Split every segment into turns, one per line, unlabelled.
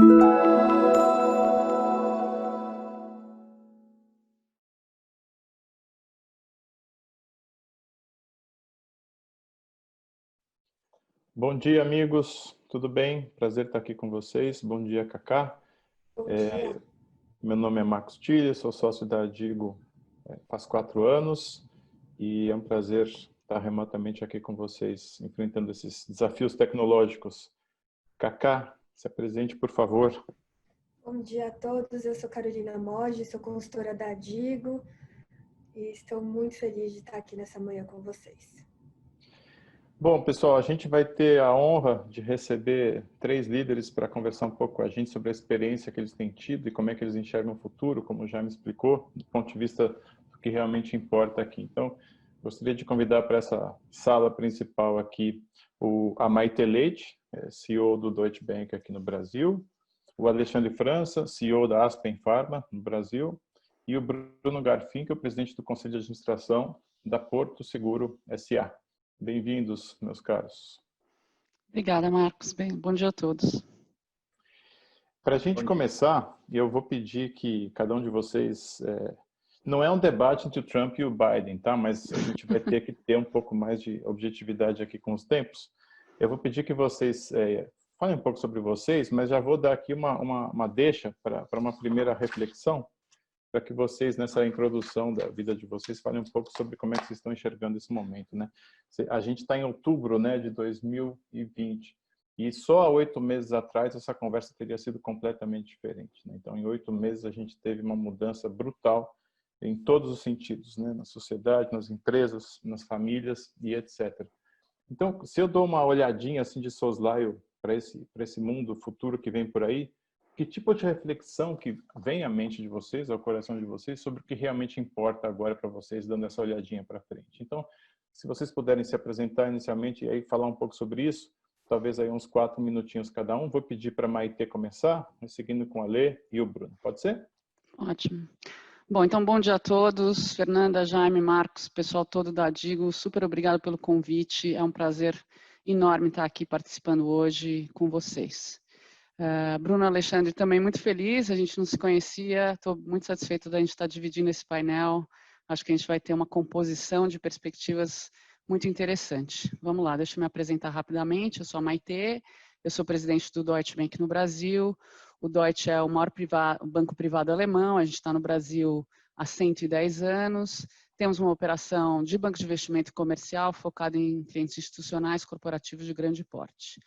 Bom dia, amigos. Tudo bem? Prazer estar aqui com vocês. Bom dia, Cacá.
Bom dia.
Meu nome é Marcos Tille, sou sócio da Digo faz 4 anos e é um prazer estar remotamente aqui com vocês, enfrentando esses desafios tecnológicos. Cacá, se apresente, por favor.
Bom dia a todos. Eu sou Carolina Moggi, sou consultora da Digo e estou muito feliz de estar aqui nessa manhã com vocês.
Bom, pessoal, a gente vai ter a honra de receber 3 líderes para conversar um pouco com a gente sobre a experiência que eles têm tido e como é que eles enxergam o futuro, como já me explicou, do ponto de vista do que realmente importa aqui. Então, gostaria de convidar para essa sala principal aqui a Maite Leite, CEO do Deutsche Bank aqui no Brasil, o Alexandre França, CEO da Aspen Pharma no Brasil, e o Bruno Garfinkel, o presidente do Conselho de Administração da Porto Seguro S.A. Bem-vindos, meus caros.
Obrigada, Marcos. Bom dia a todos.
Para a gente começar, eu vou pedir que cada um de vocês... não é um debate entre o Trump e o Biden, tá? Mas a gente vai ter que ter um pouco mais de objetividade aqui com os tempos. Eu vou pedir que vocês falem um pouco sobre vocês, mas já vou dar aqui uma deixa para uma primeira reflexão, para que vocês, nessa introdução da vida de vocês, falem um pouco sobre como é que vocês estão enxergando esse momento, né? A gente está em outubro, né, de 2020, e só há 8 meses atrás essa conversa teria sido completamente diferente, né? Então, em 8 meses a gente teve uma mudança brutal em todos os sentidos, né? Na sociedade, nas empresas, nas famílias e etc. Então, se eu dou uma olhadinha assim de soslaio para esse mundo futuro que vem por aí, que tipo de reflexão que vem à mente de vocês, ao coração de vocês, sobre o que realmente importa agora para vocês, dando essa olhadinha para frente? Então, se vocês puderem se apresentar inicialmente e aí falar um pouco sobre isso, talvez aí uns 4 minutinhos cada um. Vou pedir para a Maite começar, seguindo com a Lê e o Bruno. Pode ser?
Ótimo. Bom, então, bom dia a todos. Fernanda, Jaime, Marcos, pessoal todo da Digo, super obrigado pelo convite. É um prazer enorme estar aqui participando hoje com vocês. Bruno, Alexandre, também muito feliz, a gente não se conhecia, estou muito satisfeito da gente estar dividindo esse painel, acho que a gente vai ter uma composição de perspectivas muito interessante. Vamos lá, deixa eu me apresentar rapidamente, eu sou a Maite, eu sou presidente do Deutsche Bank no Brasil, o Deutsche é o maior banco privado alemão, a gente está no Brasil há 110 anos, temos uma operação de banco de investimento comercial focada em clientes institucionais corporativos de grande porte.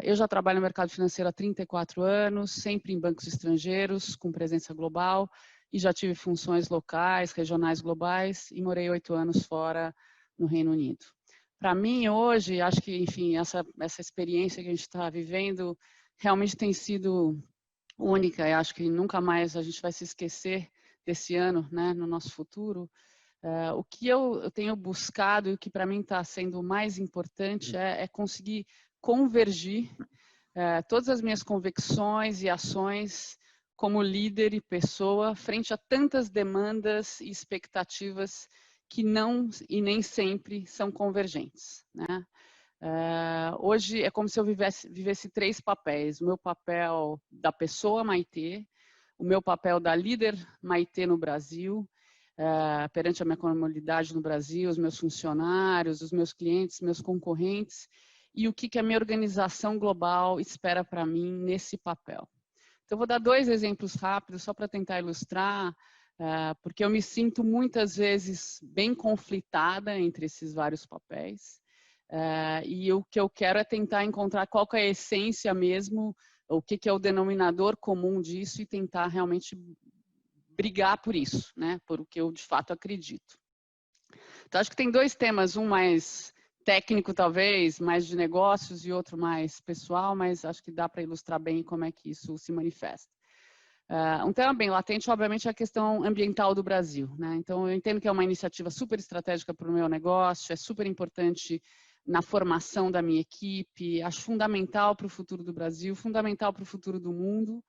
Eu já trabalho no mercado financeiro há 34 anos, sempre em bancos estrangeiros, com presença global, e já tive funções locais, regionais, globais, e morei 8 anos fora no Reino Unido. Para mim, hoje, acho que, enfim, essa experiência que a gente está vivendo realmente tem sido única, e acho que nunca mais a gente vai se esquecer desse ano, né, no nosso futuro. O que eu tenho buscado e o que para mim está sendo mais importante é conseguir convergir todas as minhas convicções e ações como líder e pessoa frente a tantas demandas e expectativas que não e nem sempre são convergentes, né? Hoje é como se eu vivesse 3 papéis: o meu papel da pessoa Maite, o meu papel da líder Maite no Brasil, perante a minha comunidade no Brasil, os meus funcionários, os meus clientes, meus concorrentes, e o que a minha organização global espera para mim nesse papel. Então, eu vou dar 2 exemplos rápidos, só para tentar ilustrar, porque eu me sinto muitas vezes bem conflitada entre esses vários papéis, e o que eu quero é tentar encontrar qual que é a essência mesmo, o que é o denominador comum disso e tentar realmente brigar por isso, né? Por o que eu de fato acredito. Então, acho que tem 2 temas, um mais técnico talvez, mais de negócios, e outro mais pessoal, mas acho que dá para ilustrar bem como é que isso se manifesta. Um tema bem latente, obviamente, é a questão ambiental do Brasil, né? Então, eu entendo que é uma iniciativa super estratégica para o meu negócio, é super importante na formação da minha equipe, acho fundamental para o futuro do Brasil, fundamental para o futuro do mundo,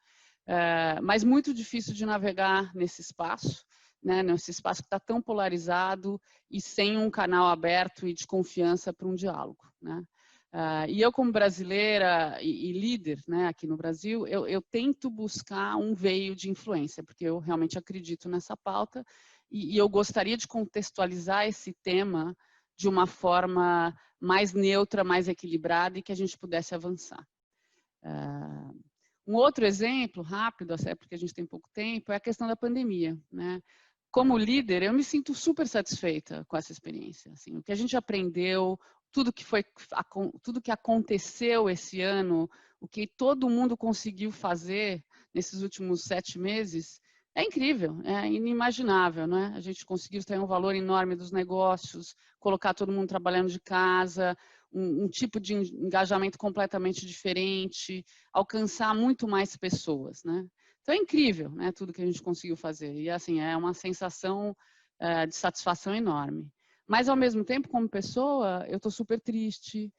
mas muito difícil de navegar nesse espaço, né? Nesse espaço que está tão polarizado e sem um canal aberto e de confiança para um diálogo, né? E eu, como brasileira e líder, né, aqui no Brasil, eu tento buscar um veio de influência, porque eu realmente acredito nessa pauta e eu gostaria de contextualizar esse tema de uma forma mais neutra, mais equilibrada e que a gente pudesse avançar. Um outro exemplo rápido, até porque a gente tem pouco tempo, é a questão da pandemia, né? Como líder, eu me sinto super satisfeita com essa experiência. Assim, o que a gente aprendeu, tudo que aconteceu esse ano, o que todo mundo conseguiu fazer nesses últimos 7 meses, é incrível, é inimaginável, né? A gente conseguiu ter um valor enorme dos negócios, colocar todo mundo trabalhando de casa, um tipo de engajamento completamente diferente, alcançar muito mais pessoas, né? Então é incrível, né, tudo que a gente conseguiu fazer. E assim, é uma sensação de satisfação enorme. Mas ao mesmo tempo, como pessoa, eu estou super triste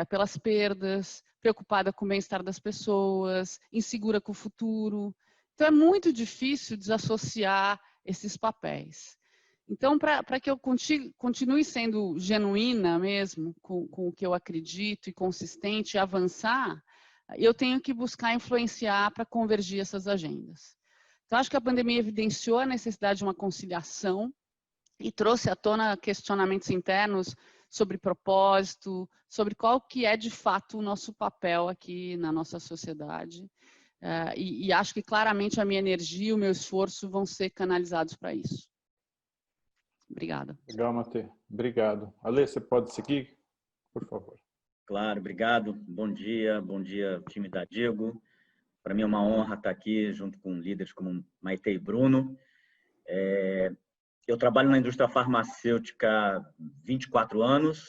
pelas perdas, preocupada com o bem-estar das pessoas, insegura com o futuro. Então é muito difícil desassociar esses papéis. Então, para que eu continue sendo genuína mesmo com o que eu acredito e consistente e avançar, eu tenho que buscar influenciar para convergir essas agendas. Então, acho que a pandemia evidenciou a necessidade de uma conciliação e trouxe à tona questionamentos internos sobre propósito, sobre qual que é de fato o nosso papel aqui na nossa sociedade. E acho que claramente a minha energia e o meu esforço vão ser canalizados para isso. Obrigada.
Legal, Matê. Obrigado. Ale, você pode seguir, por favor?
Claro, obrigado. Bom dia, time da Digo. Para mim é uma honra estar aqui junto com líderes como Maite e Bruno. Eu trabalho na indústria farmacêutica há 24 anos,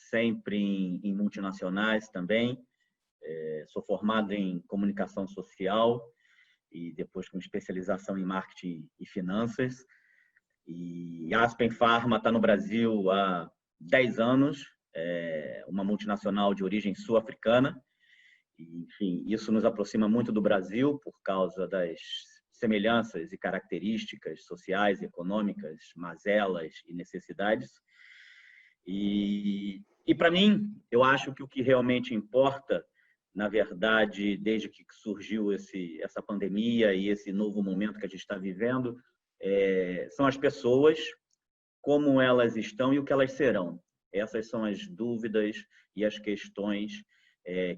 sempre em multinacionais também. Sou formado em comunicação social e depois com especialização em marketing e finanças. E a Aspen Pharma está no Brasil há 10 anos, uma multinacional de origem sul-africana. Enfim, isso nos aproxima muito do Brasil por causa das semelhanças e características sociais, econômicas, mazelas e necessidades. E para mim, eu acho que o que realmente importa, na verdade, desde que surgiu essa pandemia e esse novo momento que a gente está vivendo, são as pessoas, como elas estão e o que elas serão. Essas são as dúvidas e as questões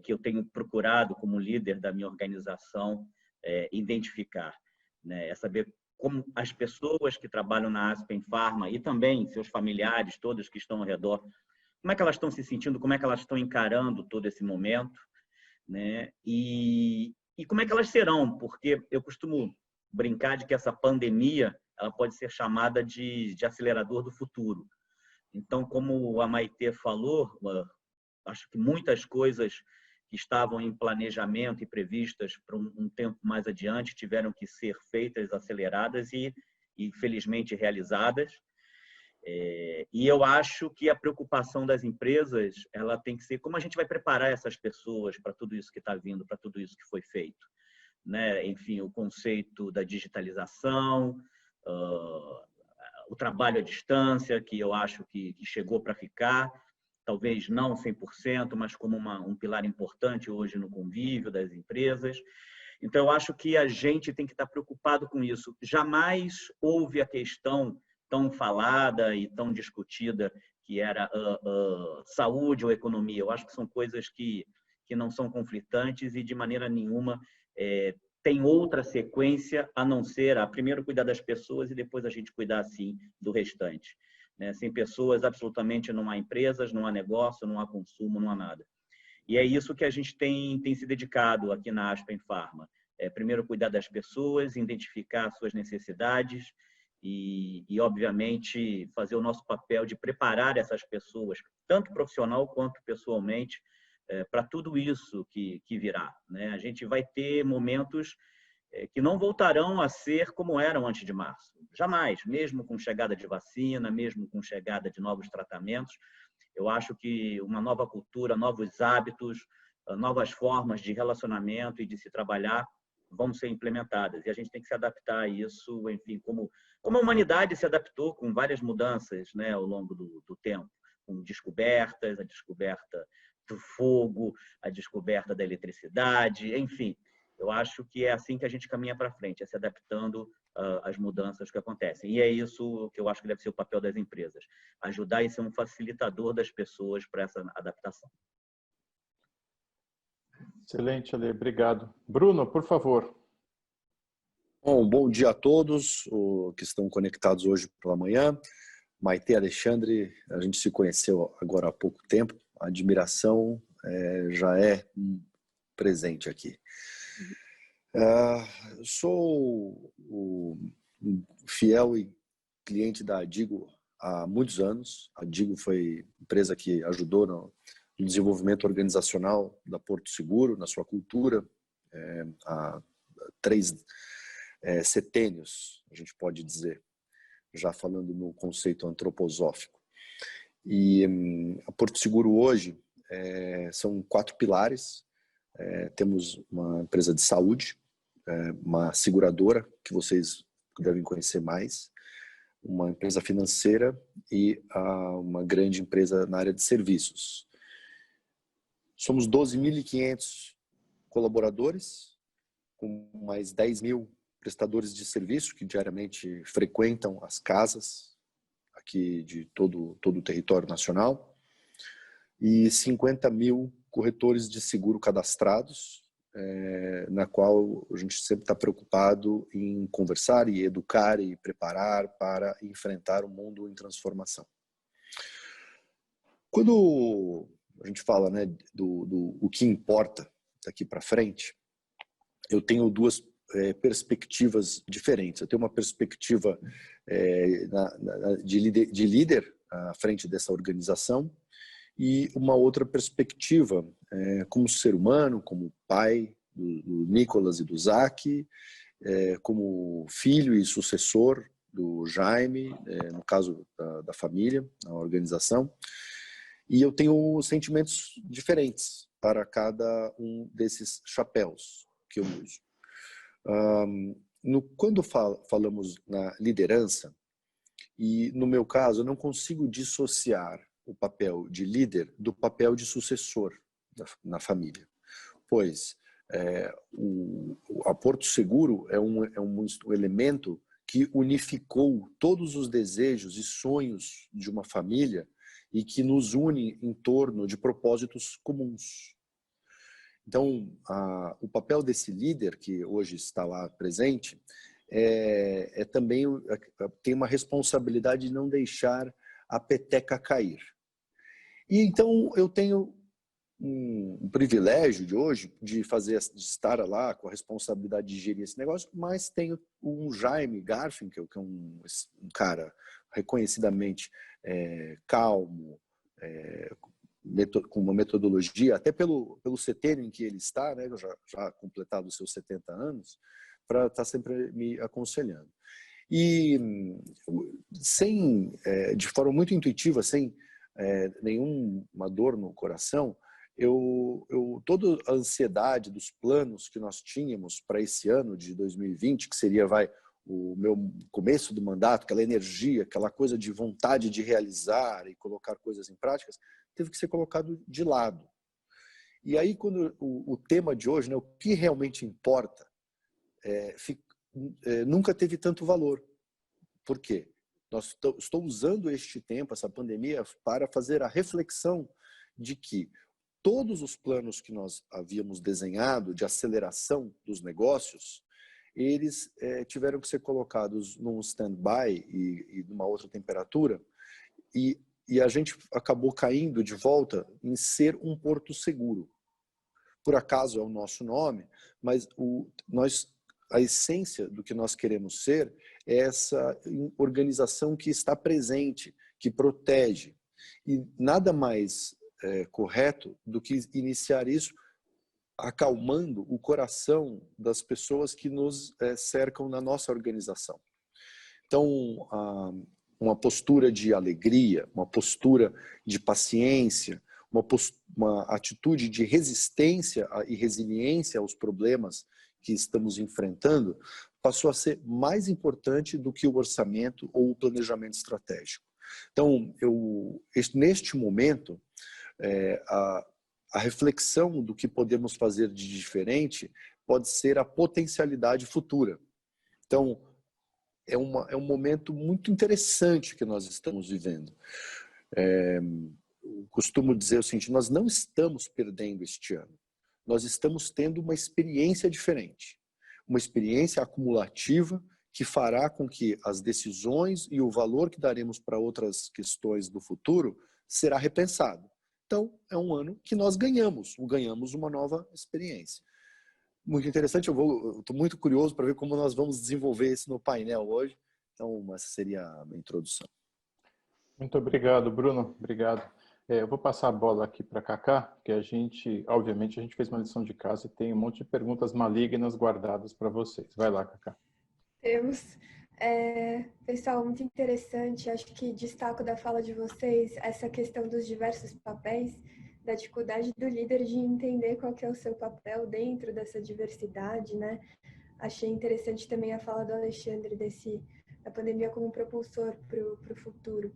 que eu tenho procurado, como líder da minha organização, identificar. Né? É saber como as pessoas que trabalham na Aspen Pharma e também seus familiares, todos que estão ao redor, como é que elas estão se sentindo, como é que elas estão encarando todo esse momento, né? E como é que elas serão, porque eu costumo brincar de que essa pandemia ela pode ser chamada de acelerador do futuro. Então, como a Maite falou, acho que muitas coisas que estavam em planejamento e previstas para um tempo mais adiante tiveram que ser feitas, aceleradas e felizmente realizadas. E eu acho que a preocupação das empresas ela tem que ser como a gente vai preparar essas pessoas para tudo isso que está vindo, para tudo isso que foi feito. Né? Enfim, o conceito da digitalização, o trabalho à distância, que eu acho que chegou para ficar, talvez não 100%, mas como um pilar importante hoje no convívio das empresas. Então, eu acho que a gente tem que estar preocupado com isso. Jamais houve a questão tão falada e tão discutida que era saúde ou economia. Eu acho que são coisas que não são conflitantes e, de maneira nenhuma, tem outra sequência a não ser primeiro cuidar das pessoas e depois a gente cuidar, assim, do restante. Sem pessoas, absolutamente não há empresas, não há negócio, não há consumo, não há nada. E é isso que a gente tem se dedicado aqui na Aspen Pharma. Primeiro, cuidar das pessoas, identificar suas necessidades e, obviamente, fazer o nosso papel de preparar essas pessoas, tanto profissional quanto pessoalmente, para tudo isso que virá. Né? A gente vai ter momentos que não voltarão a ser como eram antes de março. Jamais, mesmo com chegada de vacina, mesmo com chegada de novos tratamentos. Eu acho que uma nova cultura, novos hábitos, novas formas de relacionamento e de se trabalhar vão ser implementadas. E a gente tem que se adaptar a isso, enfim, como a humanidade se adaptou com várias mudanças, né, ao longo do tempo, com descobertas, a descoberta do fogo, a descoberta da eletricidade, enfim. Eu acho que é assim que a gente caminha para frente, é se adaptando às mudanças que acontecem. E é isso que eu acho que deve ser o papel das empresas, ajudar e ser um facilitador das pessoas para essa adaptação.
Excelente, Ale. Obrigado. Bruno, por favor.
Bom dia a todos que estão conectados hoje pela manhã. Maite e Alexandre, a gente se conheceu agora há pouco tempo. A admiração já é presente aqui. Sou um fiel e cliente da Adigo há muitos anos. A Adigo foi empresa que ajudou no desenvolvimento organizacional da Porto Seguro, na sua cultura, há 3 setênios, a gente pode dizer, já falando no conceito antroposófico. E a Porto Seguro hoje são 4 pilares. Temos uma empresa de saúde, uma seguradora, que vocês devem conhecer mais, uma empresa financeira e uma grande empresa na área de serviços. Somos 12.500 colaboradores, com mais 10 mil prestadores de serviço que diariamente frequentam as casas aqui de todo o território nacional e 50 mil corretores de seguro cadastrados, na qual a gente sempre está preocupado em conversar e educar e preparar para enfrentar o mundo em transformação. Quando a gente fala, né, do que importa daqui para frente, eu tenho 2 perspectivas diferentes. Eu tenho uma perspectiva de líder à frente dessa organização e uma outra perspectiva como ser humano, como pai do Nicolas e do Zac, como filho e sucessor do Jaime, no caso da família, na organização. E eu tenho sentimentos diferentes para cada um desses chapéus que eu uso. Quando falamos na liderança, e no meu caso, eu não consigo dissociar o papel de líder do papel de sucessor na família, pois a Porto Seguro é um elemento que unificou todos os desejos e sonhos de uma família e que nos une em torno de propósitos comuns. Então, o papel desse líder que hoje está lá presente também tem uma responsabilidade de não deixar a peteca cair. E então eu tenho um privilégio de hoje de estar lá com a responsabilidade de gerir esse negócio, mas tenho um Jaime Garfinkel, que é um cara reconhecidamente calmo, com uma metodologia, até pelo setênio em que ele está, né, já completado os seus 70 anos, para estar sempre me aconselhando. E de forma muito intuitiva, sem nenhuma dor no coração, toda a ansiedade dos planos que nós tínhamos para esse ano de 2020, que seria o meu começo do mandato, aquela energia, aquela coisa de vontade de realizar e colocar coisas em práticas, teve que ser colocado de lado. E aí, quando o tema de hoje, né, o que realmente importa, nunca teve tanto valor. Por quê? Estou usando este tempo, essa pandemia, para fazer a reflexão de que todos os planos que nós havíamos desenhado de aceleração dos negócios, eles tiveram que ser colocados num stand-by e numa outra temperatura, e a gente acabou caindo de volta em ser um porto seguro. Por acaso é o nosso nome, mas a essência do que nós queremos ser é essa organização que está presente, que protege. E nada mais correto do que iniciar isso acalmando o coração das pessoas que nos cercam na nossa organização. Então, uma postura de alegria, uma postura de paciência, uma atitude de resistência e resiliência aos problemas que estamos enfrentando, passou a ser mais importante do que o orçamento ou o planejamento estratégico. Então, neste momento, a reflexão do que podemos fazer de diferente pode ser a potencialidade futura. Então, é um momento muito interessante que nós estamos vivendo. Eu costumo dizer o seguinte, nós não estamos perdendo este ano. Nós estamos tendo uma experiência diferente. Uma experiência acumulativa que fará com que as decisões e o valor que daremos para outras questões do futuro será repensado. Então, é um ano que nós ganhamos uma nova experiência. Muito interessante, eu estou muito curioso para ver como nós vamos desenvolver isso no painel hoje. Então, essa seria a minha introdução.
Muito obrigado, Bruno. Obrigado. Eu vou passar a bola aqui para a Cacá, que obviamente, a gente fez uma lição de casa e tem um monte de perguntas malignas guardadas para vocês. Vai lá, Cacá.
Temos. Pessoal, muito interessante. Acho que destaco da fala de vocês essa questão dos diversos papéis, da dificuldade do líder de entender qual que é o seu papel dentro dessa diversidade, né? Achei interessante também a fala do Alexandre da pandemia como propulsor para o futuro.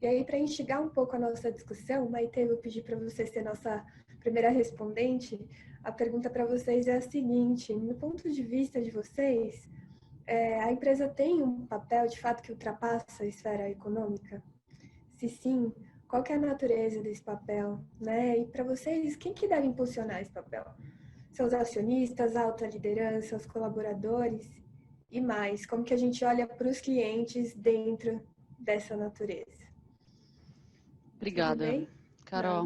E aí, para instigar um pouco a nossa discussão, Maite, eu vou pedir para você ser nossa primeira respondente. A pergunta para vocês é a seguinte: no ponto de vista de vocês, a empresa tem um papel, de fato, que ultrapassa a esfera econômica? Se sim, qual que é a natureza desse papel, né? E para vocês, quem que deve impulsionar esse papel? São os acionistas, a alta liderança, os colaboradores e mais? Como que a gente olha para os clientes dentro dessa natureza?
Obrigada, Carol.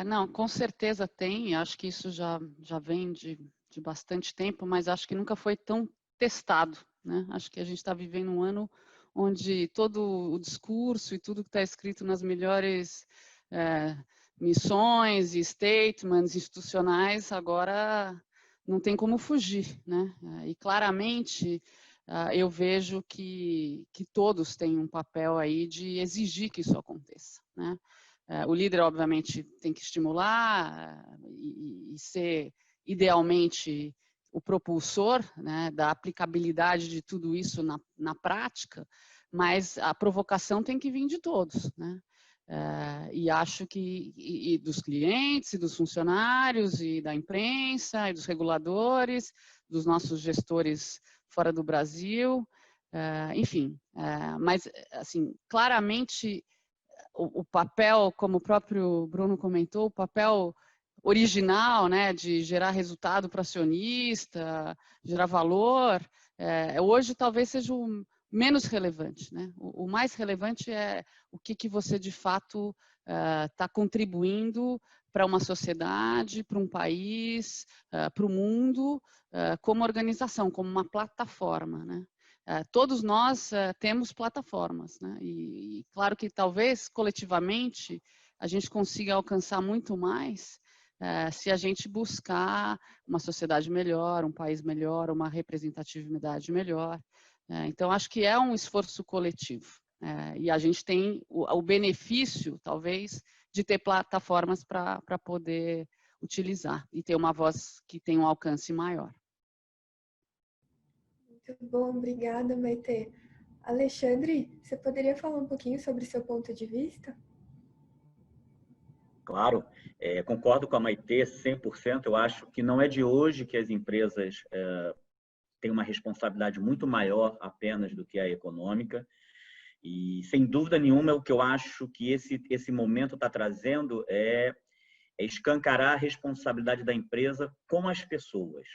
Não, com certeza tem, acho que isso já vem de bastante tempo, mas acho que nunca foi tão testado, né? Acho que a gente está vivendo um ano onde todo o discurso e tudo que está escrito nas melhores missões e statements institucionais agora não tem como fugir, né? E claramente eu vejo que todos têm um papel aí de exigir que isso aconteça, né? O líder, obviamente, tem que estimular e ser, idealmente, o propulsor, né, da aplicabilidade de tudo isso na prática, mas a provocação tem que vir de todos, né? E acho que e dos clientes, e dos funcionários, e da imprensa, e dos reguladores, dos nossos gestores fora do Brasil, enfim. Mas, assim, claramente, o papel, como o próprio Bruno comentou, o papel original, né, de gerar resultado para acionista, gerar valor, hoje talvez seja o menos relevante, né? O mais relevante é o que você de fato está contribuindo para uma sociedade, para um país, para o mundo, como organização, como uma plataforma, né? Todos nós temos plataformas, né? E claro que talvez coletivamente a gente consiga alcançar muito mais se a gente buscar uma sociedade melhor, um país melhor, uma representatividade melhor. Então, acho que é um esforço coletivo. E a gente tem o benefício, talvez, de ter plataformas para poder utilizar e ter uma voz que tem um alcance maior.
Muito bom, obrigada, Maite. Alexandre, você poderia falar um pouquinho sobre o seu ponto de vista?
Claro, concordo com a Maite 100%. Eu acho que não é de hoje que as empresas têm uma responsabilidade muito maior apenas do que a econômica. E, sem dúvida nenhuma, o que eu acho que esse momento está trazendo é escancarar a responsabilidade da empresa com as pessoas,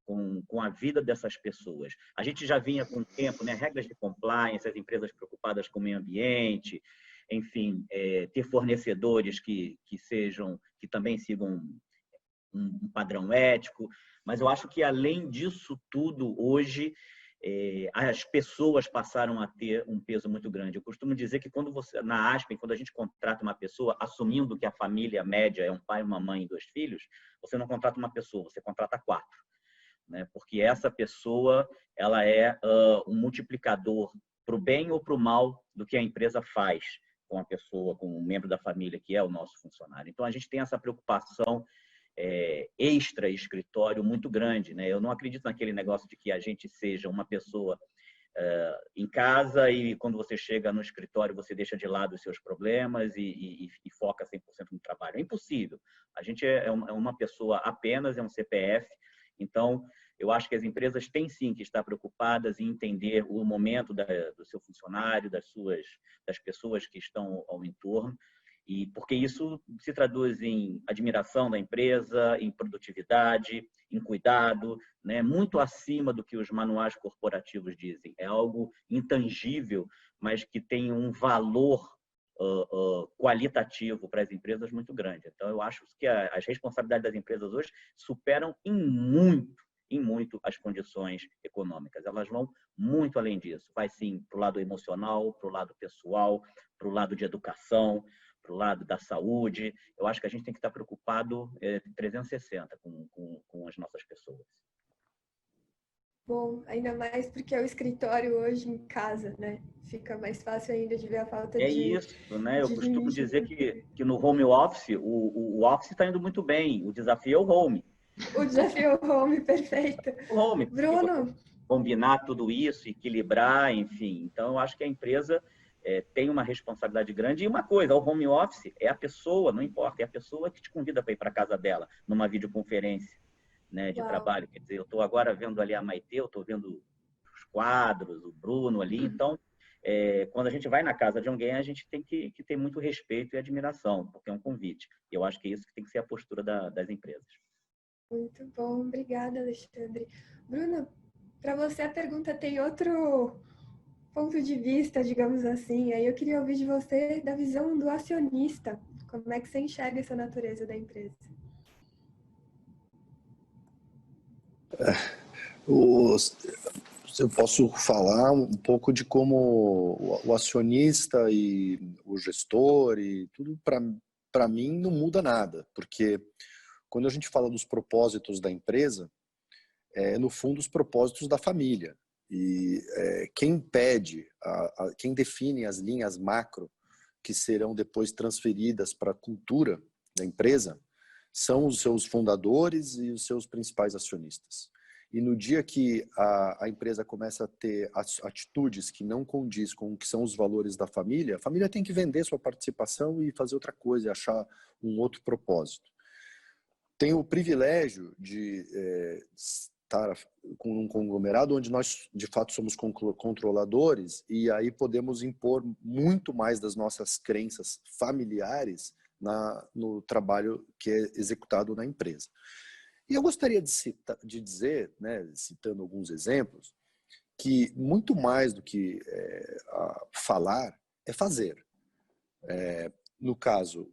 com a vida dessas pessoas. A gente já vinha com o tempo, né, regras de compliance, as empresas preocupadas com o meio ambiente, enfim, ter fornecedores que também sigam um padrão ético. Mas eu acho que, além disso tudo, hoje as pessoas passaram a ter um peso muito grande. Eu costumo dizer que na Aspen, quando a gente contrata uma pessoa, assumindo que a família média é um pai, uma mãe e 2 filhos, você não contrata uma pessoa, você contrata 4. Né? Porque essa pessoa ela é um multiplicador para o bem ou para o mal do que a empresa faz com a pessoa, com um membro da família que é o nosso funcionário. Então, a gente tem essa preocupação extra-escritório muito grande. Né? Eu não acredito naquele negócio de que a gente seja uma pessoa em casa e quando você chega no escritório você deixa de lado os seus problemas e foca 100% no trabalho. É impossível. A gente é uma pessoa apenas, é um CPF, então eu acho que as empresas têm sim que estar preocupadas em entender o momento do seu funcionário, das pessoas que estão ao entorno, e porque isso se traduz em admiração da empresa, em produtividade, em cuidado, né? Muito acima do que os manuais corporativos dizem. É algo intangível, mas que tem um valor qualitativo para as empresas muito grande. Então, eu acho que as responsabilidades das empresas hoje superam em muito as condições econômicas. Elas vão muito além disso. Vai sim para o lado emocional, para o lado pessoal, para o lado de educação, para o lado da saúde. Eu acho que a gente tem que estar preocupado 360 com as nossas pessoas.
Bom, ainda mais porque é o escritório hoje em casa, né? Fica mais fácil ainda de ver a falta
É
de...
isso, né? Eu costumo
gente.
dizer que no home office, o office está indo muito bem. O desafio é o home.
O desafio home, perfeito.
O home.
Bruno...
Combinar tudo isso, equilibrar, enfim. Então, eu acho que a empresa tem uma responsabilidade grande. E uma coisa, o home office é a pessoa, não importa, é a pessoa que te convida para ir para a casa dela, numa videoconferência, né, de trabalho. Quer dizer, eu estou agora vendo ali a Maitê, eu estou vendo os quadros, o Bruno ali. Então, quando a gente vai na casa de alguém, a gente tem que ter muito respeito e admiração, porque é um convite. E eu acho que é isso que tem que ser a postura das empresas.
Muito bom, obrigada, Alexandre. Bruno, para você a pergunta tem outro ponto de vista, digamos assim. Aí eu queria ouvir de você da visão do acionista. Como é que você enxerga essa natureza da empresa?
Eu posso falar um pouco de como o acionista e o gestor e tudo, para mim, não muda nada, porque quando a gente fala dos propósitos da empresa, no fundo, os propósitos da família. E quem pede, quem define as linhas macro que serão depois transferidas para a cultura da empresa são os seus fundadores e os seus principais acionistas. E no dia que a empresa começa a ter atitudes que não condiz com o que são os valores da família, a família tem que vender sua participação e fazer outra coisa, e achar um outro propósito. Tenho o privilégio de estar com um conglomerado onde nós, de fato, somos controladores e aí podemos impor muito mais das nossas crenças familiares no trabalho que é executado na empresa. E eu gostaria de dizer, né, citando alguns exemplos, que muito mais do que falar é fazer. No caso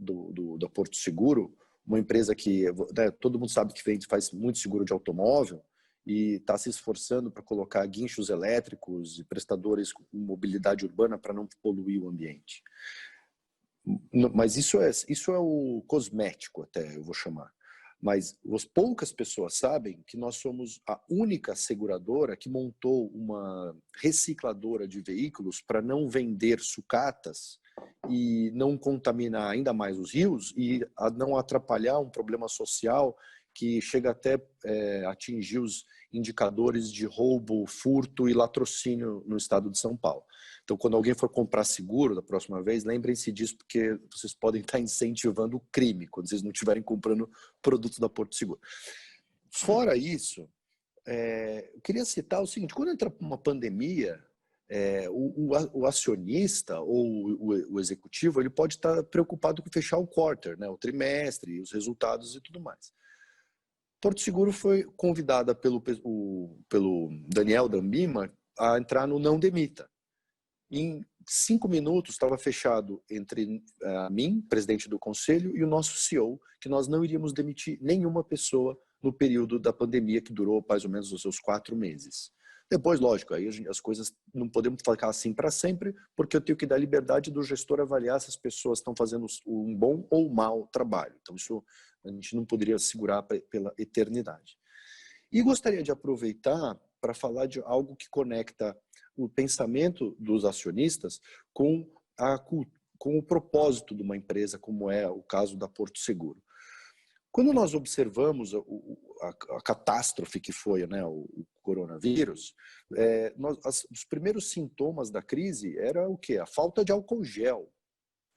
da Porto Seguro, uma empresa que, né, todo mundo sabe que faz muito seguro de automóvel e está se esforçando para colocar guinchos elétricos e prestadores com mobilidade urbana para não poluir o ambiente. Mas isso é o cosmético, até eu vou chamar. Mas poucas pessoas sabem que nós somos a única seguradora que montou uma recicladora de veículos para não vender sucatas e não contaminar ainda mais os rios e não atrapalhar um problema social que chega até atingir os indicadores de roubo, furto e latrocínio no estado de São Paulo. Então, quando alguém for comprar seguro da próxima vez, lembrem-se disso, porque vocês podem estar incentivando o crime quando vocês não estiverem comprando produtos da Porto Seguro. Fora isso, eu queria citar o seguinte: quando entra uma pandemia, o acionista ou o executivo ele pode estar preocupado com fechar o quarter, né, o trimestre, os resultados e tudo mais. Porto Seguro foi convidada pelo Daniel Dambima a entrar no Não Demita. Em 5 minutos estava fechado entre mim, presidente do conselho, e o nosso CEO, que nós não iríamos demitir nenhuma pessoa no período da pandemia, que durou mais ou menos os seus 4 meses. Depois, lógico, aí as coisas não podemos ficar assim para sempre, porque eu tenho que dar liberdade do gestor avaliar se as pessoas estão fazendo um bom ou mau trabalho. Então, isso a gente não poderia segurar pela eternidade. E gostaria de aproveitar para falar de algo que conecta o pensamento dos acionistas com o propósito de uma empresa, como é o caso da Porto Seguro. Quando nós observamos a catástrofe que foi, né, o coronavírus, os primeiros sintomas da crise era o quê? A falta de álcool gel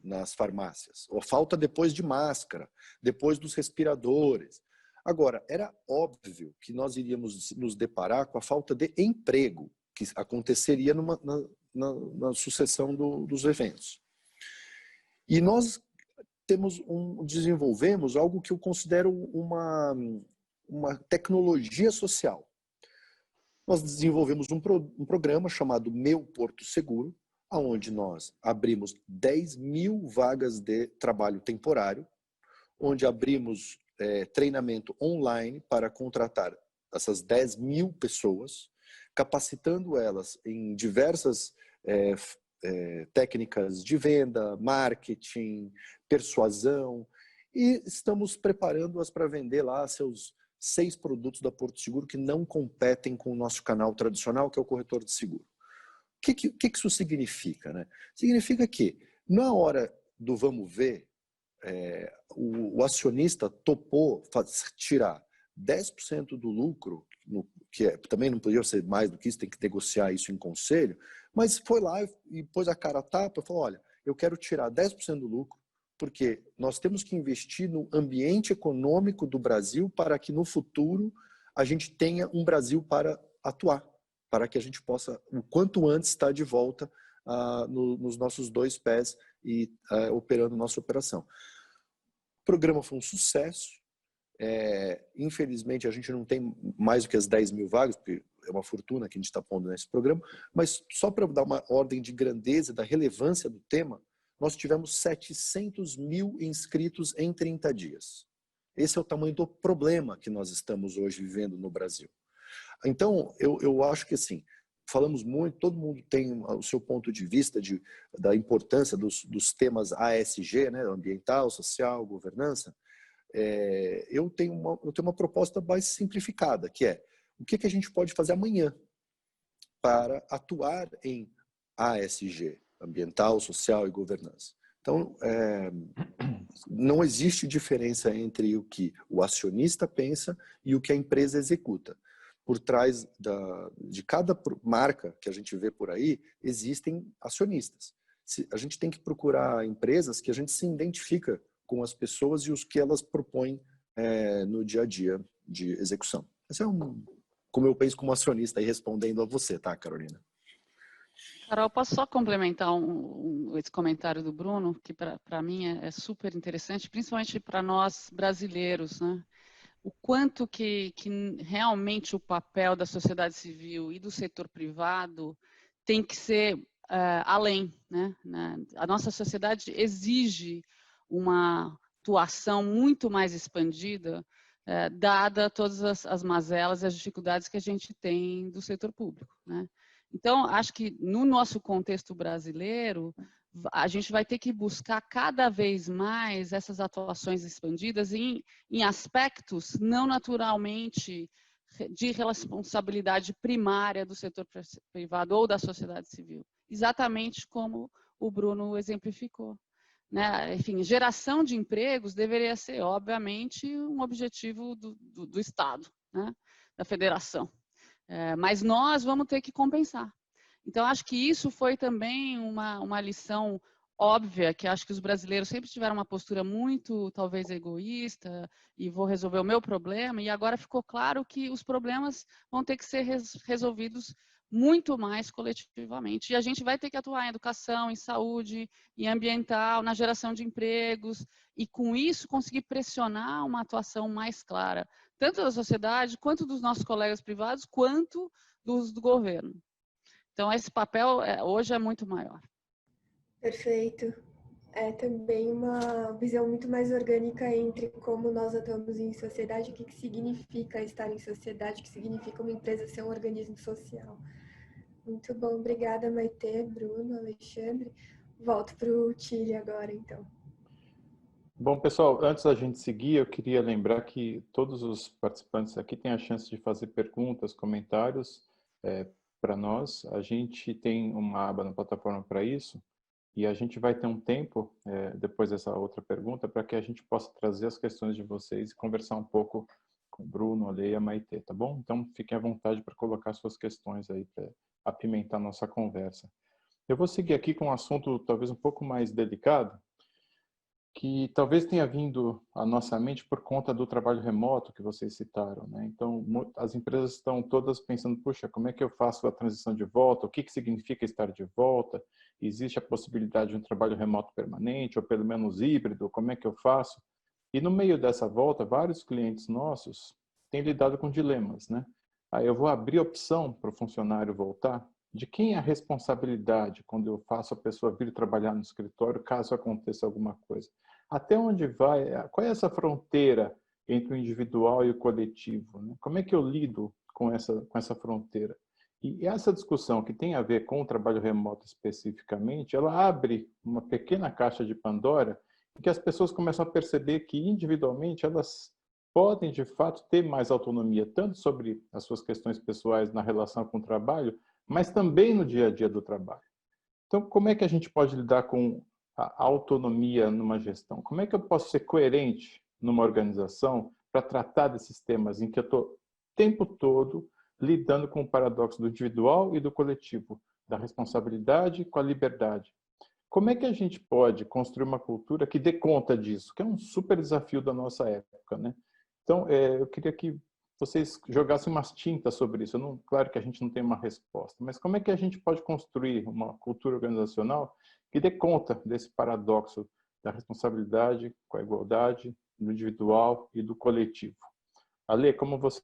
nas farmácias, ou falta depois de máscara, depois dos respiradores. Agora, era óbvio que nós iríamos nos deparar com a falta de emprego, que aconteceria na sucessão dos eventos. E nós desenvolvemos algo que eu considero uma tecnologia social. Nós desenvolvemos um programa chamado Meu Porto Seguro, onde nós abrimos 10.000 vagas de trabalho temporário, onde abrimos treinamento online para contratar essas 10.000 pessoas, capacitando elas em diversas técnicas de venda, marketing, persuasão, e estamos preparando-as para vender lá seus 6 produtos da Porto Seguro que não competem com o nosso canal tradicional, que é o corretor de seguro. O que isso significa, né? Significa que, na hora do vamos ver, o acionista topou tirar 10% do lucro, que também não podia ser mais do que isso, tem que negociar isso em conselho, mas foi lá e pôs a cara a tapa e falou, olha, eu quero tirar 10% do lucro, porque nós temos que investir no ambiente econômico do Brasil para que no futuro a gente tenha um Brasil para atuar, para que a gente possa, o quanto antes, estar de volta nos nossos 2 pés e operando nossa operação. O programa foi um sucesso. Infelizmente, a gente não tem mais do que as 10.000 vagas, porque é uma fortuna que a gente está pondo nesse programa, mas só para dar uma ordem de grandeza, da relevância do tema, nós tivemos 700.000 inscritos em 30 dias. Esse é o tamanho do problema que nós estamos hoje vivendo no Brasil. Então, eu acho que assim, falamos muito, todo mundo tem o seu ponto de vista da importância dos temas ASG, né, ambiental, social, governança. Eu tenho uma proposta mais simplificada, que é o que a gente pode fazer amanhã para atuar em ASG, ambiental, social e governança. Então, não existe diferença entre o que o acionista pensa e o que a empresa executa. Por trás de cada marca que a gente vê por aí, existem acionistas. A gente tem que procurar empresas que a gente se identifica com as pessoas e os que elas propõem no dia a dia de execução. Esse é como eu penso como acionista, aí respondendo a você, tá, Carolina?
Carol, posso só complementar esse comentário do Bruno, que para mim é super interessante, principalmente para nós brasileiros, né? O quanto que realmente o papel da sociedade civil e do setor privado tem que ser além, né? A nossa sociedade exige uma atuação muito mais expandida, dada todas as mazelas e as dificuldades que a gente tem do setor público, né? Então, acho que no nosso contexto brasileiro, a gente vai ter que buscar cada vez mais essas atuações expandidas em aspectos não naturalmente de responsabilidade primária do setor privado ou da sociedade civil, exatamente como o Bruno exemplificou, né? Enfim, geração de empregos deveria ser, obviamente, um objetivo do Estado, né? Da federação. Mas nós vamos ter que compensar. Então, acho que isso foi também uma lição óbvia, que acho que os brasileiros sempre tiveram uma postura muito, talvez, egoísta, e vou resolver o meu problema, e agora ficou claro que os problemas vão ter que ser resolvidos muito mais coletivamente. E a gente vai ter que atuar em educação, em saúde, em ambiental, na geração de empregos, e com isso conseguir pressionar uma atuação mais clara, tanto da sociedade, quanto dos nossos colegas privados, quanto do governo. Então, esse papel hoje é muito maior.
Perfeito. É também uma visão muito mais orgânica entre como nós atuamos em sociedade, o que significa estar em sociedade, o que significa uma empresa ser um organismo social. Muito bom. Obrigada, Maitê, Bruno, Alexandre. Volto para o Tilly agora, então.
Bom, pessoal, antes da gente seguir, eu queria lembrar que todos os participantes aqui têm a chance de fazer perguntas, comentários para nós. A gente tem uma aba na plataforma para isso e a gente vai ter um tempo, depois dessa outra pergunta, para que a gente possa trazer as questões de vocês e conversar um pouco com o Bruno, a Lê e a Maitê, tá bom? Então, fiquem à vontade para colocar suas questões aí para apimentar a nossa conversa. Eu vou seguir aqui com um assunto talvez um pouco mais delicado, que talvez tenha vindo à nossa mente por conta do trabalho remoto que vocês citaram, né? Então, as empresas estão todas pensando, puxa, como é que eu faço a transição de volta? O que significa estar de volta? Existe a possibilidade de um trabalho remoto permanente, ou pelo menos híbrido? Como é que eu faço? E no meio dessa volta, vários clientes nossos têm lidado com dilemas, né? Aí eu vou abrir opção para o funcionário voltar? De quem é a responsabilidade quando eu faço a pessoa vir trabalhar no escritório, caso aconteça alguma coisa? Até onde vai? Qual é essa fronteira entre o individual e o coletivo, né? Como é que eu lido com essa fronteira? E essa discussão que tem a ver com o trabalho remoto especificamente, ela abre uma pequena caixa de Pandora em que as pessoas começam a perceber que individualmente elas podem de fato ter mais autonomia, tanto sobre as suas questões pessoais na relação com o trabalho, mas também no dia a dia do trabalho. Então, como é que a gente pode lidar com a autonomia numa gestão? Como é que eu posso ser coerente numa organização para tratar desses temas em que eu estou o tempo todo lidando com o paradoxo do individual e do coletivo, da responsabilidade com a liberdade? Como é que a gente pode construir uma cultura que dê conta disso? Que é um super desafio da nossa época, né? Então, eu queria que vocês jogassem umas tintas sobre isso. Claro que a gente não tem uma resposta, mas como é que a gente pode construir uma cultura organizacional que dê conta desse paradoxo da responsabilidade com a igualdade do individual e do coletivo? Ale, como você...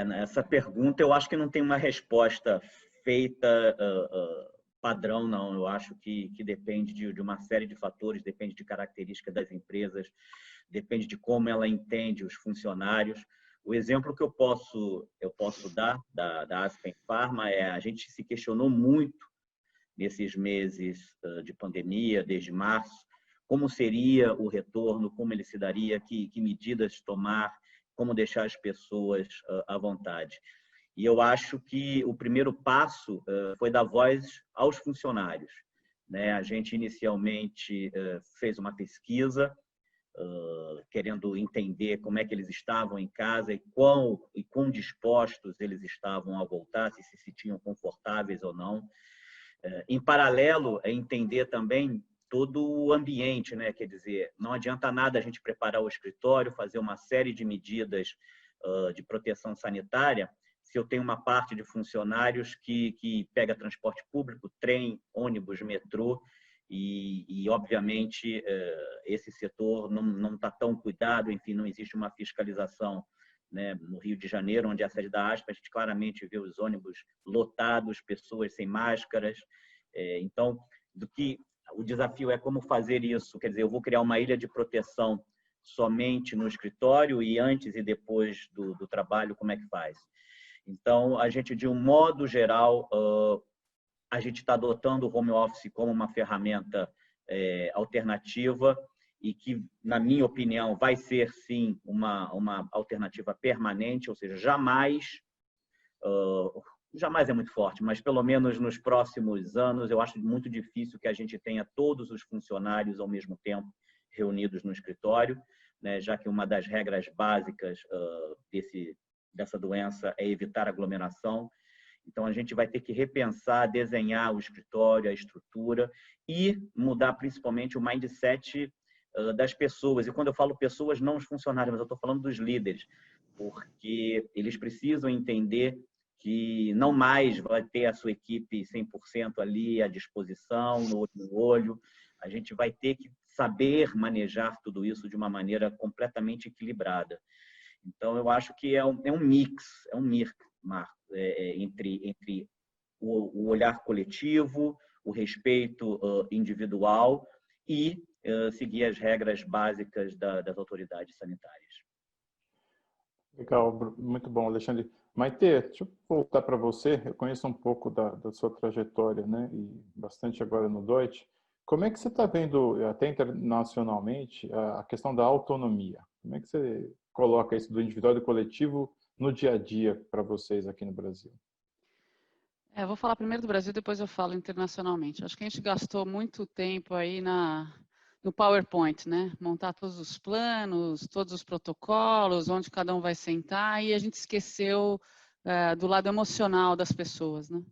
Nessa pergunta eu acho que não tem uma resposta feita padrão, não. Eu acho que depende de uma série de fatores, depende de características das empresas, depende de como ela entende os funcionários. O exemplo que eu posso dar da Aspen Pharma é: a gente se questionou muito nesses meses de pandemia, desde março, como seria o retorno, como ele se daria, que medidas tomar, como deixar as pessoas à vontade. E eu acho que o primeiro passo foi dar voz aos funcionários, né? A gente inicialmente fez uma pesquisa querendo entender como é que eles estavam em casa e quão dispostos eles estavam a voltar, se sentiam confortáveis ou não. Em paralelo, entender também todo o ambiente, né? Quer dizer, não adianta nada a gente preparar o escritório, fazer uma série de medidas de proteção sanitária, se eu tenho uma parte de funcionários que pega transporte público, trem, ônibus, metrô, e obviamente, esse setor não está tão cuidado, enfim, não existe uma fiscalização, né? No Rio de Janeiro, onde é a sede da Aspen, a gente claramente vê os ônibus lotados, pessoas sem máscaras. Então, o desafio é como fazer isso. Quer dizer, eu vou criar uma ilha de proteção somente no escritório e antes e depois do trabalho, como é que faz? Então, a gente, de um modo geral, a gente está adotando o home office como uma ferramenta alternativa e que, na minha opinião, vai ser, sim, uma alternativa permanente, ou seja, jamais é muito forte, mas pelo menos nos próximos anos, eu acho muito difícil que a gente tenha todos os funcionários ao mesmo tempo reunidos no escritório, né, já que uma das regras básicas dessa doença é evitar aglomeração. Então, a gente vai ter que repensar, desenhar o escritório, a estrutura e mudar principalmente o mindset das pessoas. E quando eu falo pessoas, não os funcionários, mas eu estou falando dos líderes, porque eles precisam entender que não mais vai ter a sua equipe 100% ali à disposição, no olho no olho. A gente vai ter que saber manejar tudo isso de uma maneira completamente equilibrada. Então, eu acho que é um mix, Marco, entre o olhar coletivo, o respeito individual e seguir as regras básicas das autoridades sanitárias.
Legal, muito bom, Alexandre. Maitê, deixa eu voltar para você. Eu conheço um pouco da sua trajetória, né? E bastante agora no Deutsche. Como é que você está vendo, até internacionalmente, a questão da autonomia? Como é que você coloca isso do individual e do coletivo no dia a dia para vocês aqui no Brasil?
Eu vou falar primeiro do Brasil, depois eu falo internacionalmente. Acho que a gente gastou muito tempo aí no PowerPoint, né? Montar todos os planos, todos os protocolos, onde cada um vai sentar, e a gente esqueceu do lado emocional das pessoas, né?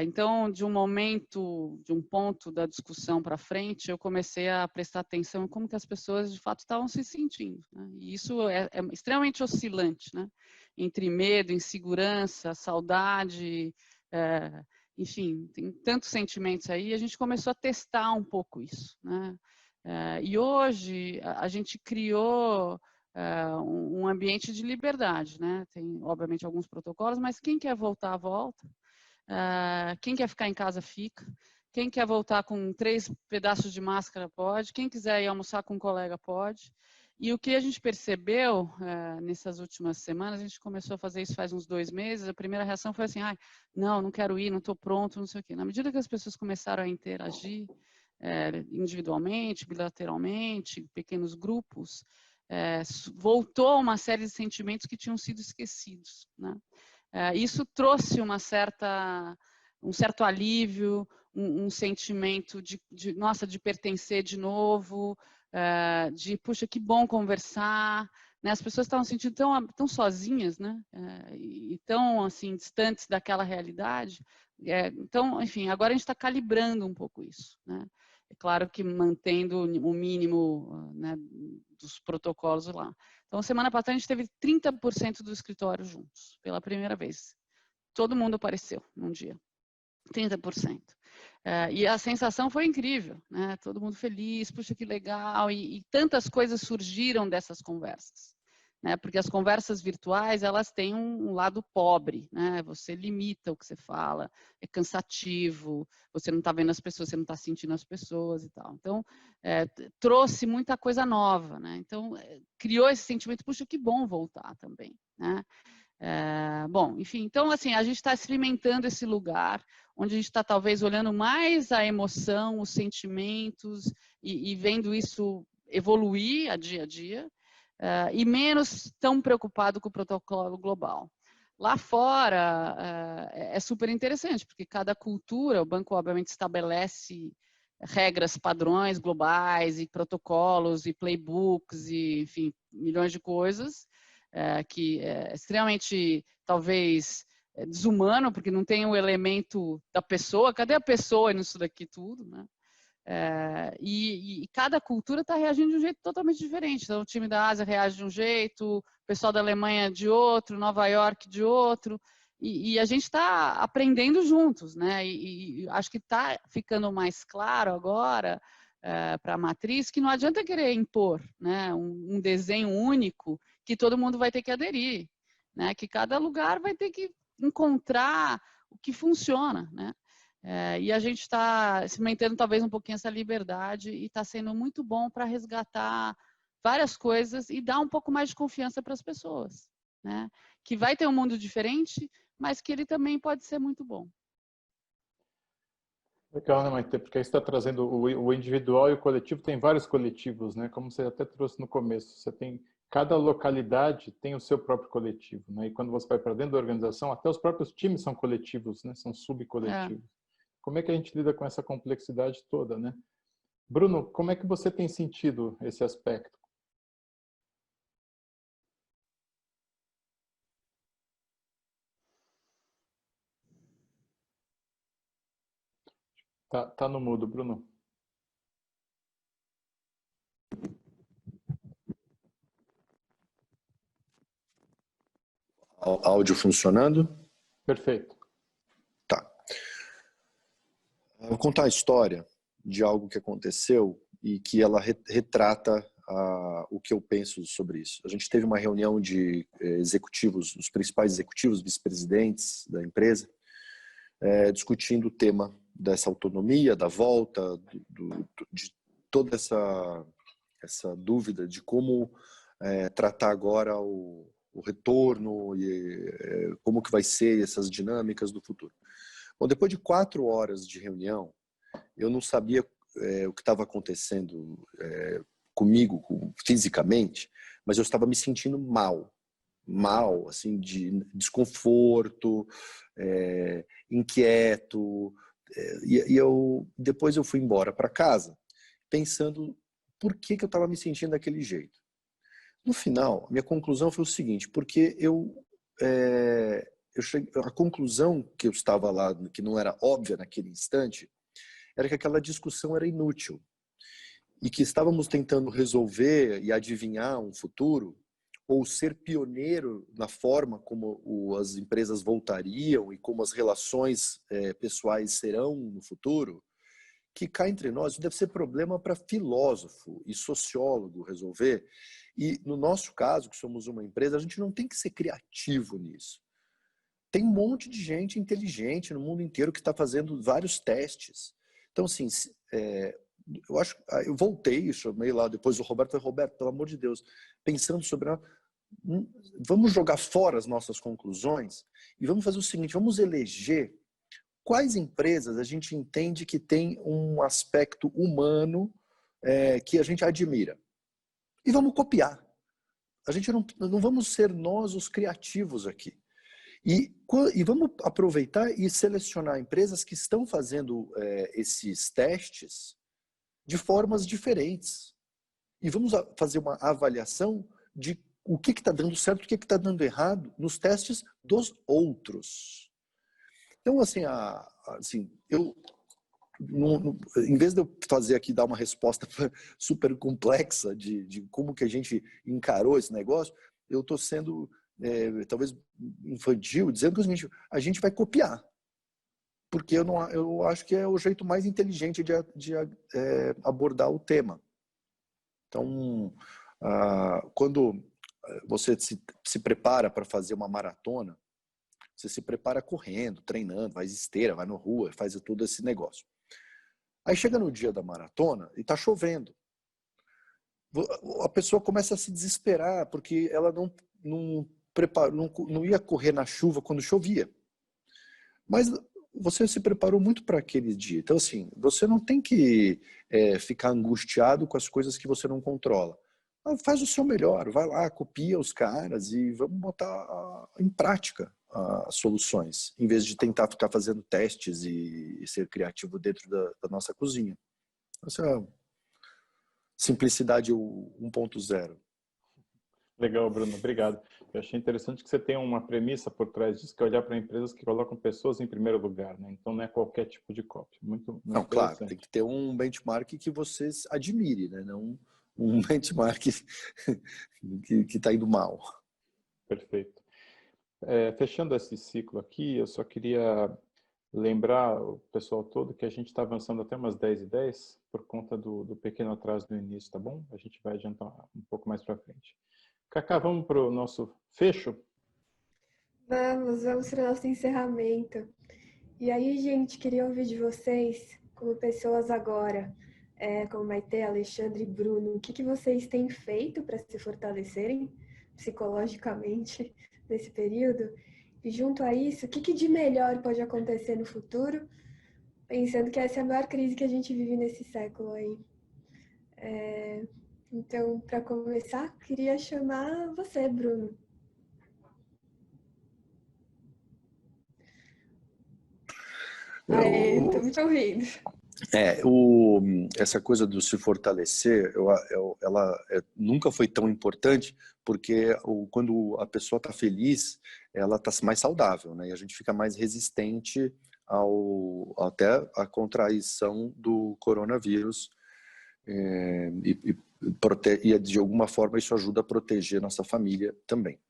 Então, de um ponto da discussão para frente, eu comecei a prestar atenção em como que as pessoas, de fato, estavam se sentindo, né? E isso é extremamente oscilante, né? Entre medo, insegurança, saudade, enfim, tem tantos sentimentos aí, a gente começou a testar um pouco isso, né? E hoje, a gente criou um ambiente de liberdade, né? Tem, obviamente, alguns protocolos, mas quem quer voltar, volta. Quem quer ficar em casa, fica. Quem quer voltar com 3 pedaços de máscara, pode. Quem quiser ir almoçar com um colega, pode. E o que a gente percebeu nessas últimas semanas, a gente começou a fazer isso faz uns 2 meses, a primeira reação foi assim, não quero ir, não estou pronto, não sei o quê. Na medida que as pessoas começaram a interagir individualmente, bilateralmente, pequenos grupos, voltou uma série de sentimentos que tinham sido esquecidos, né? Isso trouxe um certo alívio, um sentimento de pertencer de novo, puxa, que bom conversar, né? As pessoas estavam se sentindo tão sozinhas, né? E tão, assim, distantes daquela realidade. Então, enfim, agora a gente está calibrando um pouco isso, né? É claro que mantendo o mínimo, né, dos protocolos lá. Então, semana passada, a gente teve 30% do escritório juntos, pela primeira vez. Todo mundo apareceu num dia. 30%. E a sensação foi incrível, né? Todo mundo feliz, puxa, que legal. E tantas coisas surgiram dessas conversas, né? Porque as conversas virtuais, elas têm um lado pobre, né? Você limita o que você fala, é cansativo, você não está vendo as pessoas, você não está sentindo as pessoas e tal. Então, trouxe muita coisa nova, né? Então, criou esse sentimento, puxa, que bom voltar também, né? Bom, enfim, então, assim, a gente está experimentando esse lugar onde a gente está talvez olhando mais a emoção, os sentimentos e vendo isso evoluir a dia, e menos tão preocupado com o protocolo global. Lá fora é super interessante, porque cada cultura, o banco obviamente estabelece regras, padrões globais e protocolos e playbooks e, enfim, milhões de coisas, que é extremamente, talvez, desumano, porque não tem o elemento da pessoa. Cadê a pessoa nisso daqui tudo, né? E cada cultura está reagindo de um jeito totalmente diferente. Então, o time da Ásia reage de um jeito, o pessoal da Alemanha de outro, Nova York de outro, e a gente está aprendendo juntos, né? E acho que está ficando mais claro agora para a matriz que não adianta querer impor, né, um desenho único que todo mundo vai ter que aderir, né? Que cada lugar vai ter que encontrar o que funciona, né? E a gente está experimentando talvez um pouquinho essa liberdade e está sendo muito bom para resgatar várias coisas e dar um pouco mais de confiança para as pessoas, né? Que vai ter um mundo diferente, mas que ele também pode ser muito bom.
Legal, né, Maite? Porque aí você está trazendo o individual e o coletivo, tem vários coletivos, né? Como você até trouxe no começo, você tem, cada localidade tem o seu próprio coletivo, né? E quando você vai para dentro da organização, até os próprios times são coletivos, né? São subcoletivos. Como é que a gente lida com essa complexidade toda, né? Bruno, como é que você tem sentido esse aspecto? Tá no mudo, Bruno.
Áudio funcionando?
Perfeito.
Tá. Eu vou contar a história de algo que aconteceu e que ela retrata o que eu penso sobre isso. A gente teve uma reunião de executivos, os principais executivos, vice-presidentes da empresa, discutindo o tema dessa autonomia, da volta, de toda essa dúvida de como tratar agora o retorno e como que vai ser essas dinâmicas do futuro. Bom, depois de 4 horas de reunião, eu não sabia o que estava acontecendo comigo fisicamente, mas eu estava me sentindo mal, assim, de desconforto, inquieto, e depois eu fui embora para casa. pensando por que eu estava me sentindo daquele jeito. No final, minha conclusão foi o seguinte, porque a conclusão que eu estava lá, que não era óbvia naquele instante, era que aquela discussão era inútil e que estávamos tentando resolver e adivinhar um futuro ou ser pioneiro na forma como as empresas voltariam e como as relações pessoais serão no futuro, que cá entre nós isso deve ser problema para filósofo e sociólogo resolver. E no nosso caso, que somos uma empresa, a gente não tem que ser criativo nisso. Tem um monte de gente inteligente no mundo inteiro que está fazendo vários testes. Então, assim, eu voltei, chamei lá depois o Roberto, falei, Roberto, pelo amor de Deus, pensando sobre... Vamos jogar fora as nossas conclusões e vamos fazer o seguinte, vamos eleger quais empresas a gente entende que tem um aspecto humano que a gente admira. E vamos copiar. A gente não vamos ser nós os criativos aqui. E vamos aproveitar e selecionar empresas que estão fazendo esses testes de formas diferentes. E vamos fazer uma avaliação de o que está dando certo, o que está dando errado nos testes dos outros. Então, assim, em vez de eu fazer aqui, dar uma resposta super complexa de como que a gente encarou esse negócio, eu estou sendo, talvez, infantil, dizendo que a gente vai copiar. Porque eu acho que é o jeito mais inteligente de abordar o tema. Então, quando você se prepara para fazer uma maratona, você se prepara correndo, treinando, faz esteira, vai na rua, faz todo esse negócio. Aí chega no dia da maratona e está chovendo. A pessoa começa a se desesperar porque ela não ia correr na chuva quando chovia. Mas você se preparou muito para aquele dia. Então, assim, você não tem que ficar angustiado com as coisas que você não controla. Faz o seu melhor, vai lá, copia os caras e vamos botar em prática as soluções, em vez de tentar ficar fazendo testes e ser criativo dentro da nossa cozinha. Essa é a simplicidade 1.0.
Legal, Bruno, obrigado. Eu achei interessante que você tem uma premissa por trás disso, que é olhar para empresas que colocam pessoas em primeiro lugar, né? Então não é qualquer tipo de cópia. Muito
não, claro, tem que ter um benchmark que vocês admirem, né? Não um benchmark que está indo mal.
Perfeito. Fechando esse ciclo aqui, eu só queria lembrar o pessoal todo que a gente está avançando até umas 10h10 por conta do pequeno atraso no início, tá bom? A gente vai adiantar um pouco mais para frente. Cacá, vamos para o nosso fecho?
Vamos para o nosso encerramento. E aí, gente, queria ouvir de vocês, como pessoas agora, como Maitê, Alexandre e Bruno, o que vocês têm feito para se fortalecerem psicologicamente nesse período? E junto a isso, o que de melhor pode acontecer no futuro, pensando que essa é a maior crise que a gente vive nesse século aí? Então, para começar, queria chamar você, Bruno. Estamos te ouvindo.
Essa coisa do se fortalecer, ela nunca foi tão importante, porque quando a pessoa está feliz, ela está mais saudável, né? E a gente fica mais resistente até a contraição do coronavírus. E de alguma forma isso ajuda a proteger nossa família também.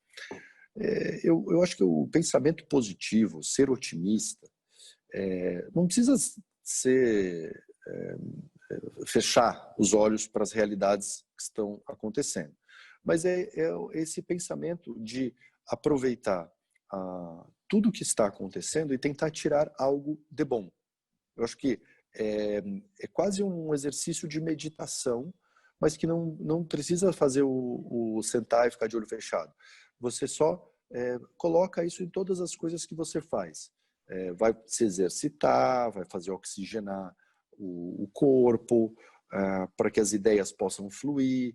Eu acho que o pensamento positivo, ser otimista, não precisa fechar os olhos para as realidades que estão acontecendo, mas é esse pensamento de aproveitar tudo que está acontecendo e tentar tirar algo de bom. Eu acho que é quase um exercício de meditação, mas que não precisa fazer o sentar e ficar de olho fechado. Você só coloca isso em todas as coisas que você faz. Vai se exercitar, vai fazer oxigenar o corpo, para que as ideias possam fluir.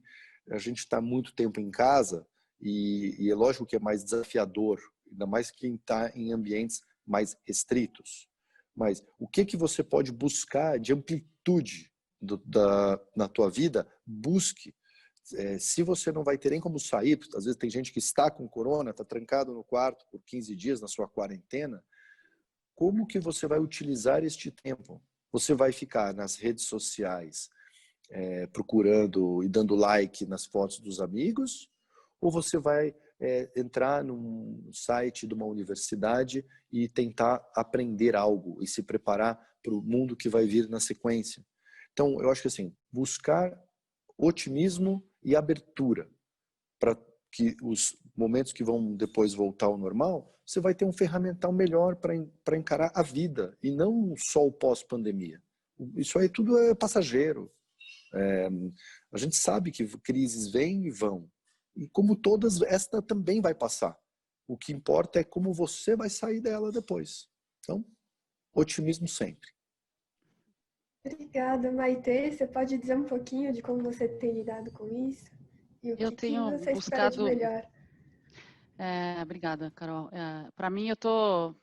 A gente está muito tempo em casa e é lógico que é mais desafiador, ainda mais quem está em ambientes mais restritos. Mas o que você pode buscar de amplitude na tua vida, busque. Se você não vai ter nem como sair, às vezes tem gente que está com corona, está trancado no quarto por 15 dias na sua quarentena, como que você vai utilizar este tempo? Você vai ficar nas redes sociais procurando e dando like nas fotos dos amigos? Ou você vai entrar num site de uma universidade e tentar aprender algo e se preparar para o mundo que vai vir na sequência? Então, eu acho que assim, buscar otimismo e abertura para que os momentos que vão depois voltar ao normal, você vai ter um ferramental melhor para encarar a vida e não só o pós-pandemia. Isso aí tudo é passageiro. A gente sabe que crises vêm e vão. E como todas, esta também vai passar. O que importa é como você vai sair dela depois. Então, otimismo sempre.
Obrigada, Maitê. Você pode dizer um pouquinho de como você tem lidado com isso? E o
Eu
que
tenho
você espera de
buscado...
melhor?
Obrigada, Carol. Para mim, eu estou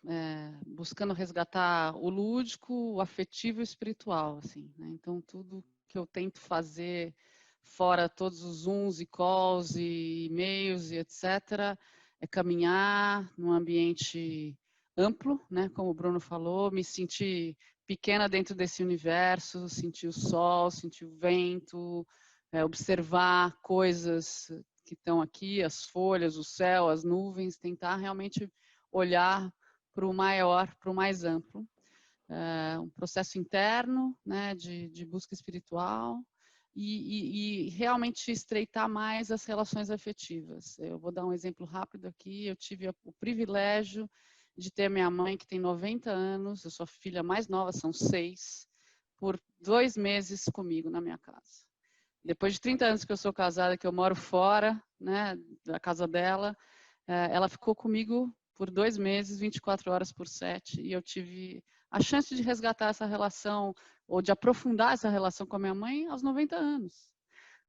buscando resgatar o lúdico, o afetivo e o espiritual, assim, né? Então, tudo que eu tento fazer fora todos os Zooms e calls e e-mails e etc., é caminhar num ambiente amplo, né? Como o Bruno falou, me sentir pequena dentro desse universo, sentir o sol, sentir o vento, observar coisas que estão aqui, as folhas, o céu, as nuvens, tentar realmente olhar para o maior, para o mais amplo. Um processo interno, né, de busca espiritual e realmente estreitar mais as relações afetivas. Eu vou dar um exemplo rápido aqui. Eu tive o privilégio de ter minha mãe, que tem 90 anos, eu sou a filha mais nova, são 6, por 2 meses comigo na minha casa. Depois de 30 anos que eu sou casada, que eu moro fora, né, da casa dela, ela ficou comigo por 2 meses, 24 horas por 7, e eu tive a chance de resgatar essa relação, ou de aprofundar essa relação com a minha mãe aos 90 anos.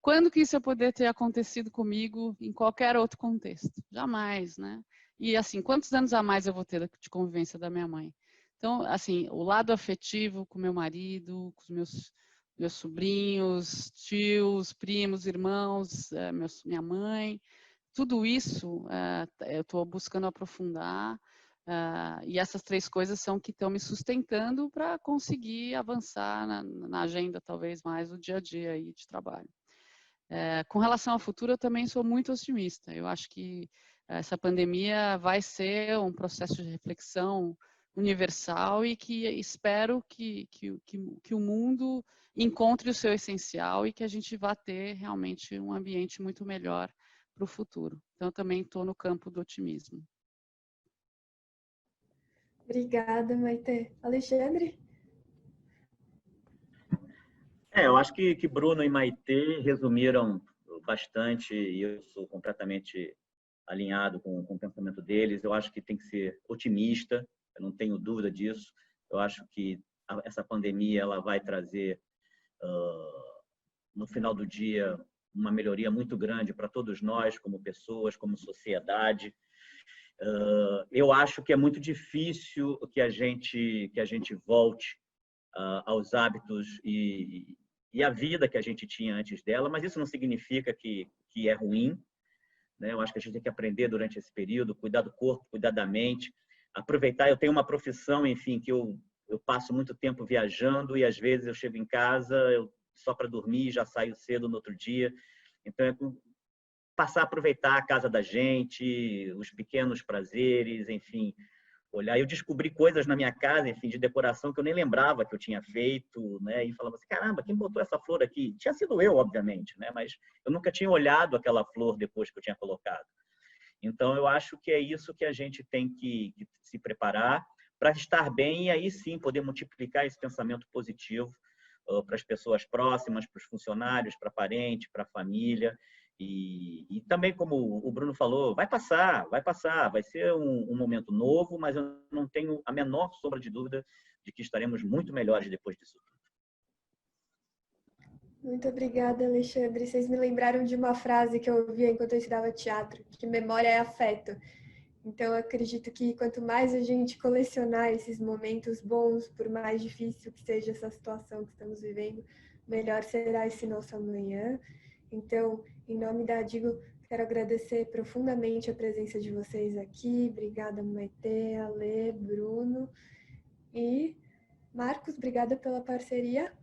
Quando que isso ia poder ter acontecido comigo em qualquer outro contexto? Jamais, né? E assim, quantos anos a mais eu vou ter de convivência da minha mãe? Então, assim, o lado afetivo com meu marido, com os meus sobrinhos, tios, primos, irmãos, minha mãe, tudo isso eu estou buscando aprofundar, e essas 3 coisas são que estão me sustentando para conseguir avançar na agenda, talvez mais, do dia a dia aí de trabalho. Com relação ao futuro, eu também sou muito otimista. Eu acho que essa pandemia vai ser um processo de reflexão universal e que espero que o mundo encontre o seu essencial e que a gente vá ter realmente um ambiente muito melhor para o futuro. Então, eu também estou no campo do otimismo.
Obrigada, Maitê. Alexandre?
Eu acho que Bruno e Maitê resumiram bastante e eu sou completamente alinhado com o pensamento deles. Eu acho que tem que ser otimista, eu não tenho dúvida disso. Eu acho que essa pandemia ela vai trazer, no final do dia, uma melhoria muito grande para todos nós, como pessoas, como sociedade. Eu acho que é muito difícil que a gente volte aos hábitos e a vida que a gente tinha antes dela, mas isso não significa que é ruim, né? Eu acho que a gente tem que aprender durante esse período, cuidar do corpo, cuidar da mente, aproveitar. Eu tenho uma profissão, enfim, que eu passo muito tempo viajando e às vezes eu chego em casa só para dormir, já saio cedo no outro dia. Então, passar a aproveitar a casa da gente, os pequenos prazeres, enfim, olhar. Eu descobri coisas na minha casa, enfim, de decoração que eu nem lembrava que eu tinha feito, né? E falava assim, caramba, quem botou essa flor aqui? Tinha sido eu, obviamente, né? Mas eu nunca tinha olhado aquela flor depois que eu tinha colocado. Então, eu acho que é isso que a gente tem que se preparar para estar bem e aí sim poder multiplicar esse pensamento positivo para as pessoas próximas, para os funcionários, para parentes, para a família. E também, como o Bruno falou, vai passar, vai ser um momento novo, mas eu não tenho a menor sombra de dúvida de que estaremos muito melhores depois disso tudo.
Muito obrigada, Alexandre. Vocês me lembraram de uma frase que eu ouvia enquanto eu estudava teatro, que memória é afeto. Então, eu acredito que quanto mais a gente colecionar esses momentos bons, por mais difícil que seja essa situação que estamos vivendo, melhor será esse nosso amanhã. Então, em nome da Digo, quero agradecer profundamente a presença de vocês aqui. Obrigada, Maitê, Ale, Bruno e Marcos, obrigada pela parceria.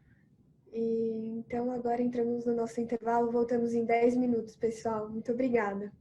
E então agora entramos no nosso intervalo, voltamos em 10 minutos, pessoal. Muito obrigada.